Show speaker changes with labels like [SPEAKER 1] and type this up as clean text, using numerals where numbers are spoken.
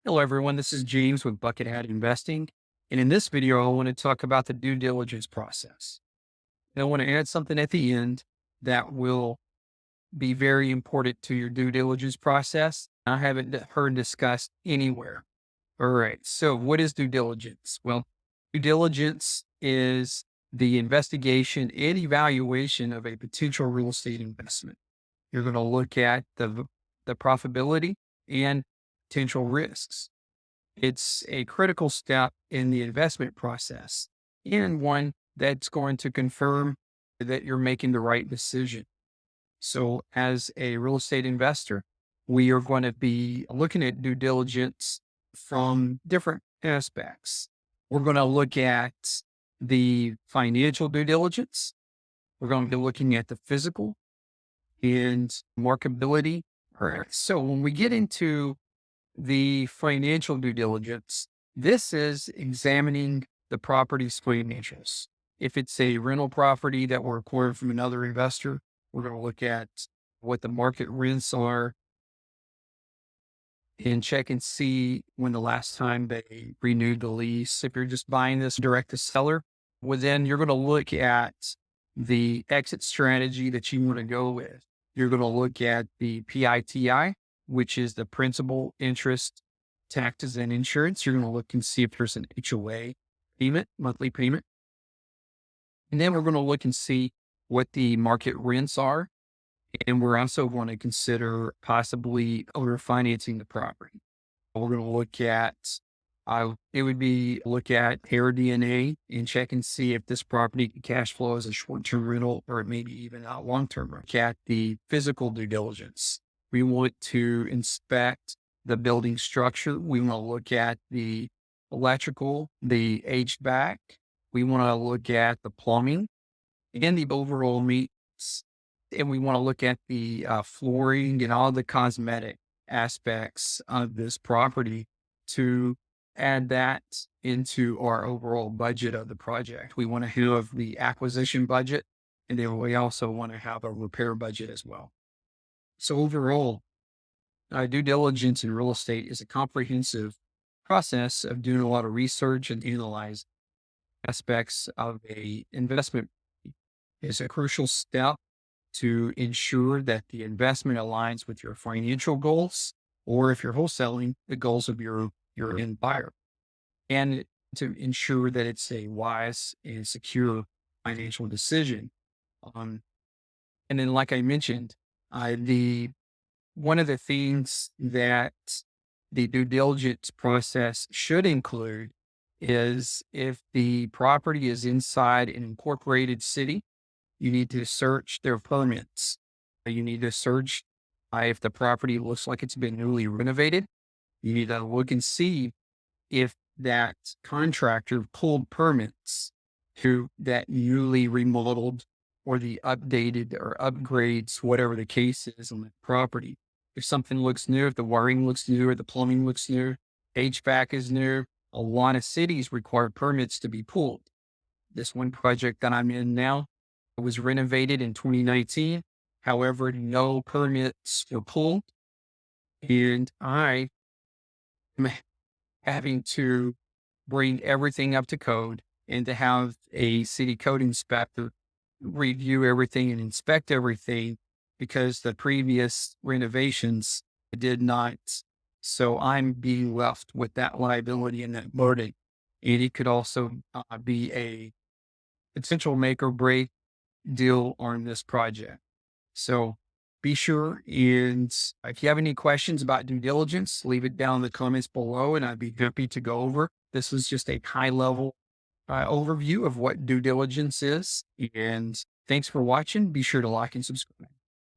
[SPEAKER 1] Hello, everyone. This is James with Buckethead Investing. And in this video, I want to talk about the due diligence process. And I want to add something at the end that will be very important to your due diligence process. I haven't heard discussed anywhere. All right. So what is due diligence? Well, due diligence is the investigation and evaluation of a potential real estate investment. You're going to look at the profitability and potential risks. It's a critical step in the investment process and one that's going to confirm that you're making the right decision. So, as a real estate investor, we are going to be looking at due diligence from different aspects. We're going to look at the financial due diligence. We're going to be looking at the physical and marketability. All right. So, when we get into the financial due diligence, this is examining the property's financials. If it's a rental property that we're acquiring from another investor, we're going to look at what the market rents are and check and see when the last time they renewed the lease. If you're just buying this direct to seller, well, then you're going to look at the exit strategy that you want to go with. You're going to look at the PITI, which is the principal, interest, taxes, and insurance. You're going to look and see if there's an HOA payment, monthly payment. And then we're going to look and see what the market rents are. And we're also going to consider possibly overfinancing the property. We're going to look at, look at air DNA and check and see if this property can cash flow as a short-term rental or maybe even a long-term rental. Look at the physical due diligence. We want to inspect the building structure. We want to look at the electrical, the HVAC. We want to look at the plumbing and the overall maintenance. And we want to look at the flooring and all the cosmetic aspects of this property to add that into our overall budget of the project. We want to have the acquisition budget, and then we also want to have a repair budget as well. So overall, due diligence in real estate is a comprehensive process of doing a lot of research and analyze aspects of a investment. It's a crucial step to ensure that the investment aligns with your financial goals, or if you're wholesaling, the goals of your end buyer, and to ensure that it's a wise and secure financial decision. And then, like I mentioned, one of the things that the due diligence process should include is if the property is inside an incorporated city, you need to search their permits. You need to search if the property looks like it's been newly renovated. You need to look and see if that contractor pulled permits to that newly remodeled or the updated or upgrades, whatever the case is on the property. If something looks new, if the wiring looks new or the plumbing looks new, HVAC is new, a lot of cities require permits to be pulled. This one project that I'm in now, it was renovated in 2019. However, no permits were pulled. And I am having to bring everything up to code and to have a city code inspector review everything and inspect everything because the previous renovations did not. So I'm being left with that liability and that burden. And it could also be a potential make or break deal on this project. So be sure, and if you have any questions about due diligence, leave it down in the comments below and I'd be happy to go over. This is just a high level overview of what due diligence is. And thanks for watching. Be sure to like and subscribe.